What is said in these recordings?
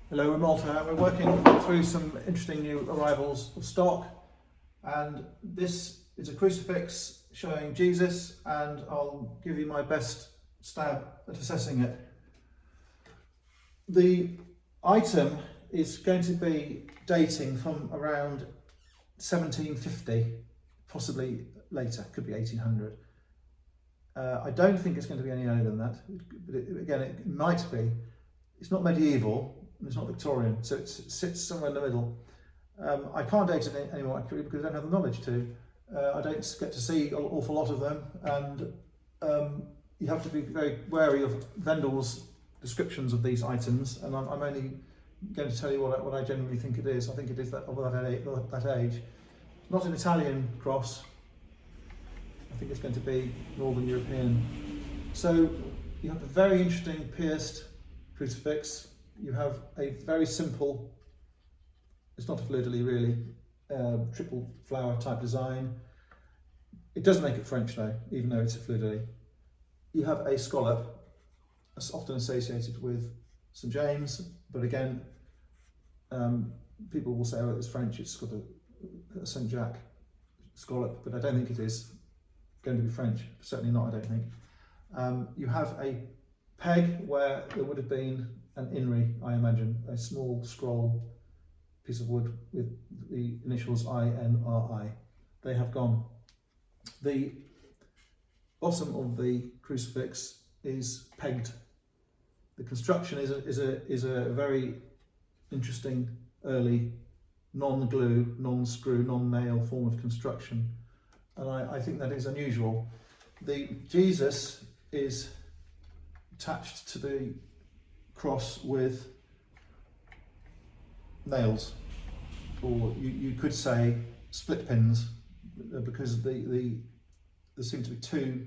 Hello, we're Malta. We're working through some interesting new arrivals of stock, and this is a crucifix showing Jesus, and I'll give you my best stab at assessing it. The item is going to be dating from around 1750, possibly later, could be 1800. I don't think it's going to be any earlier than that, but again, it might be. It's not medieval, and it's not Victorian, so it sits somewhere in the middle. I can't date it any more accurately because I don't have the knowledge to. I don't get to see an awful lot of them, and you have to be very wary of vendors' descriptions of these items, and I'm only going to tell you what I genuinely think it is. I think it is of that age. It's not an Italian cross. I think it's going to be Northern European. So you have a very interesting pierced crucifix. You have a very simple, it's not a fleur-de-lis really, triple flower type design. It does make it French though, even though it's a fleur-de-lis. You have a scallop, that's often associated with St James, but again, people will say, oh, it's French, it's got a St Jack scallop, but I don't think it is going to be French, certainly not, I don't think. You have a peg where there would have been an inri, I imagine, a small scroll piece of wood with the initials INRI. They have gone. The bottom of the crucifix is pegged. The construction is a very interesting early non-glue, non-screw, non-nail form of construction, and I think that is unusual. The Jesus is attached to the cross with nails, or you could say split pins, because there seem to be two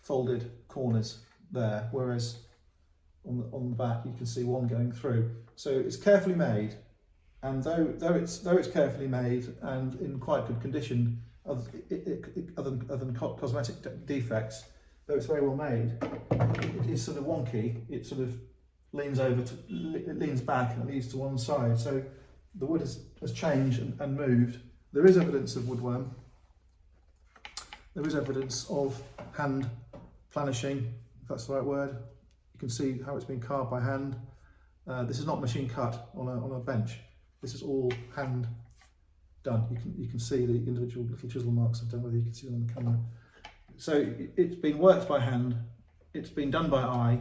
folded corners there, whereas on the back you can see one going through. So it's carefully made, and though it's carefully made and in quite good condition, other than cosmetic defects, though it's very well made, it is sort of wonky. It sort of leans back and it leads to one side. So the wood has changed and moved. There is evidence of woodworm. There is evidence of hand planishing, if that's the right word. You can see how it's been carved by hand. This is not machine cut on a bench. This is all hand done. You can see the individual little chisel marks. I don't know whether you can see them on the camera. So it's been worked by hand. It's been done by eye.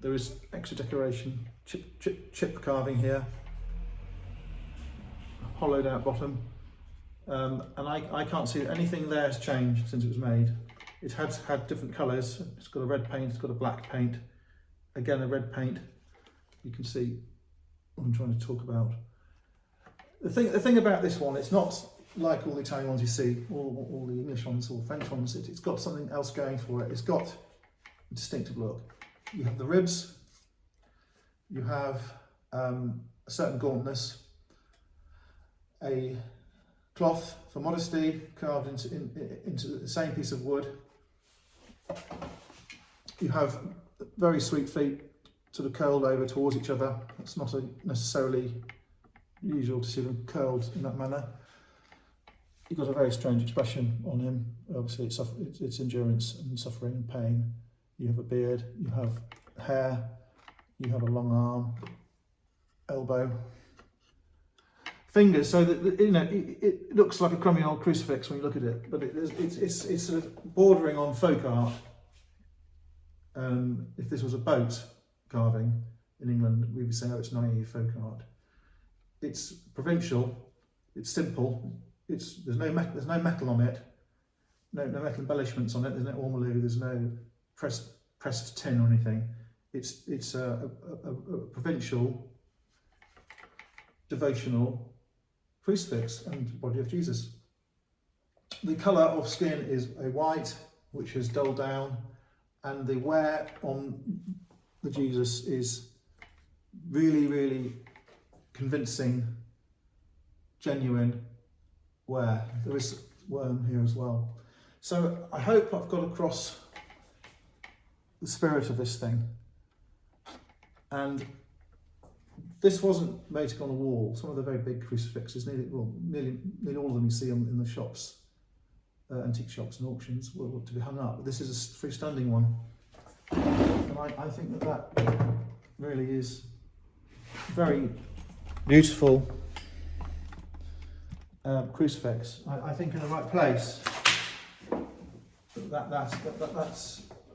There is extra decoration, chip carving here, hollowed out bottom, and I can't see that anything there has changed since it was made. It has had different colours. It's got a red paint, it's got a black paint, again a red paint. You can see what I'm trying to talk about. The thing about this one, it's not like all the Italian ones you see, all the English ones or French ones. It's got something else going for it. It's got a distinctive look. You have the ribs, you have a certain gauntness, a cloth for modesty carved into the same piece of wood. You have very sweet feet sort of curled over towards each other. It's not necessarily usual to see them curled in that manner. You've got a very strange expression on him. Obviously it's endurance and suffering and pain. You have a beard, you have hair, you have a long arm, elbow, fingers, so that it looks like a crummy old crucifix when you look at it, but it's sort of bordering on folk art. If this was a boat carving in England, we would say, oh, it's naive folk art. It's provincial, it's simple, there's no metal on it, no metal embellishments on it. There's no ormolu, there's no pressed tin or anything. It's a provincial devotional crucifix and body of Jesus. The colour of skin is a white, which has dulled down, and the wear on the Jesus is really, really convincing, genuine wear. There is worm here as well. So I hope I've got across the spirit of this thing, and this wasn't mounted on a wall. Some of the very big crucifixes, nearly all of them you see in the shops, antique shops and auctions, were to be hung up. But this is a freestanding one, and I think that really is very beautiful crucifix. I think in the right place, that's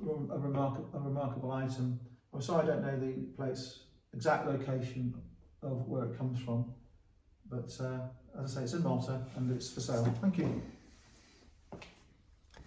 a remarkable item. I'm sorry I don't know the exact location of where it comes from, but as I say, it's in Malta and it's for sale. Thank you.